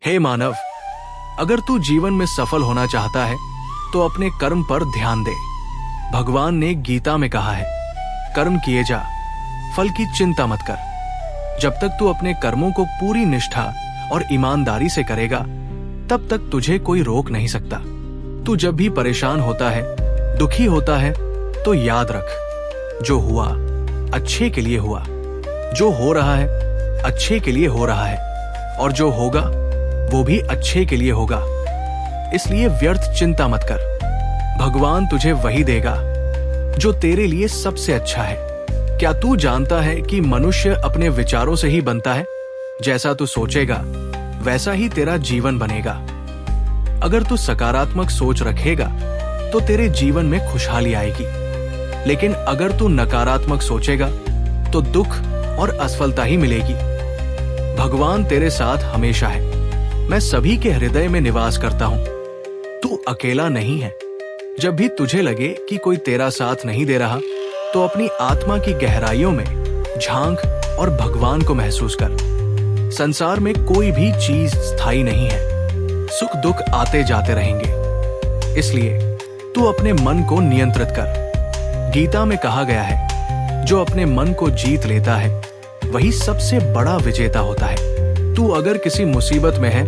हे मानव, अगर तू जीवन में सफल होना चाहता है तो अपने कर्म पर ध्यान दे। भगवान ने गीता में कहा है, कर्म किए जा, फल की चिंता मत कर। जब तक तू अपने कर्मों को पूरी निष्ठा और ईमानदारी से करेगा, तब तक तुझे कोई रोक नहीं सकता। तू जब भी परेशान होता है, दुखी होता है, तो याद रख, जो हुआ अच्छे के लिए हुआ, जो हो रहा है अच्छे के लिए हो रहा है, और जो होगा वो भी अच्छे के लिए होगा। इसलिए व्यर्थ चिंता मत कर। भगवान तुझे वही देगा जो तेरे लिए सबसे अच्छा है। क्या तू जानता है कि मनुष्य अपने विचारों से ही बनता है? जैसा तू सोचेगा वैसा ही तेरा जीवन बनेगा। अगर तू सकारात्मक सोच रखेगा तो तेरे जीवन में खुशहाली आएगी, लेकिन अगर तू नकारात्मक सोचेगा तो दुख और असफलता ही मिलेगी। भगवान तेरे साथ हमेशा है। मैं सभी के हृदय में निवास करता हूं। तू अकेला नहीं है। जब भी तुझे लगे कि कोई तेरा साथ नहीं दे रहा, तो अपनी आत्मा की गहराइयों में झांक और भगवान को महसूस कर। संसार में कोई भी चीज स्थायी नहीं है। सुख दुख आते जाते रहेंगे। इसलिए तू अपने मन को नियंत्रित कर। गीता में कहा गया है, जो अपने मन को जीत लेता है वही सबसे बड़ा विजेता होता है। तू अगर किसी मुसीबत में है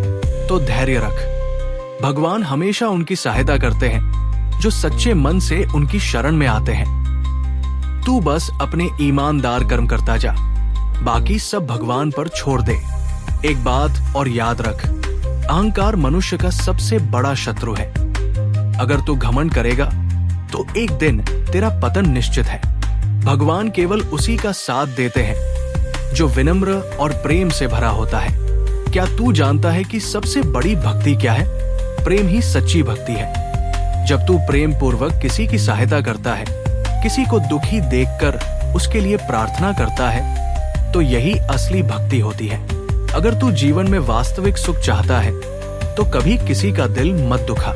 तो धैर्य रख। भगवान हमेशा उनकी सहायता करते हैं जो सच्चे मन से उनकी शरण में आते हैं। तू बस अपने ईमानदार कर्म करता जा, बाकी सब भगवान पर छोड़ दे। एक बात और याद रख, अहंकार मनुष्य का सबसे बड़ा शत्रु है। अगर तू घमंड करेगा तो एक दिन तेरा पतन निश्चित है। भगवान केवल उसी का साथ देते हैं जो विनम्र और प्रेम से भरा होता है। क्या तू जानता है कि सबसे बड़ी भक्ति क्या है? प्रेम ही सच्ची भक्ति है। जब तू प्रेम पूर्वक किसी की सहायता करता है, किसी को दुखी देखकर उसके लिए प्रार्थना करता है, तो यही असली भक्ति होती है। अगर तू जीवन में वास्तविक सुख चाहता है तो कभी किसी का दिल मत दुखा।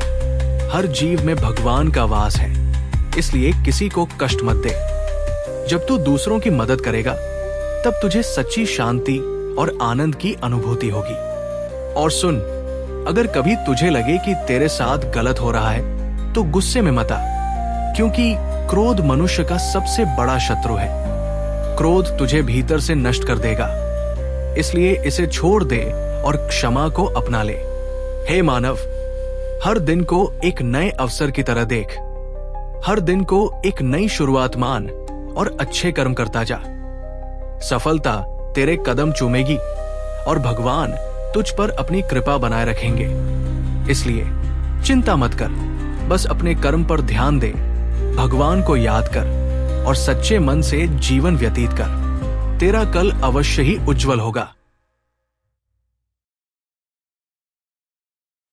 हर जीव में भगवान का वास है, इसलिए किसी को कष्ट मत दे। जब तू दूसरों की मदद करेगा तब तुझे सच्ची शांति और आनंद की अनुभूति होगी। और सुन, अगर कभी तुझे लगे कि तेरे साथ गलत हो रहा है तो गुस्से में मत आ, क्योंकि क्रोध मनुष्य का सबसे बड़ा शत्रु है। क्रोध तुझे भीतर से नष्ट कर देगा, इसलिए इसे छोड़ दे और क्षमा को अपना ले। हे मानव, हर दिन को एक नए अवसर की तरह देख। हर दिन को एक नई शुरुआत मान और अच्छे कर्म करता जा। सफलता तेरे कदम चूमेगी और भगवान तुझ पर अपनी कृपा बनाए रखेंगे। इसलिए चिंता मत कर, बस अपने कर्म पर ध्यान दे, भगवान को याद कर और सच्चे मन से जीवन व्यतीत कर। तेरा कल अवश्य ही उज्जवल होगा।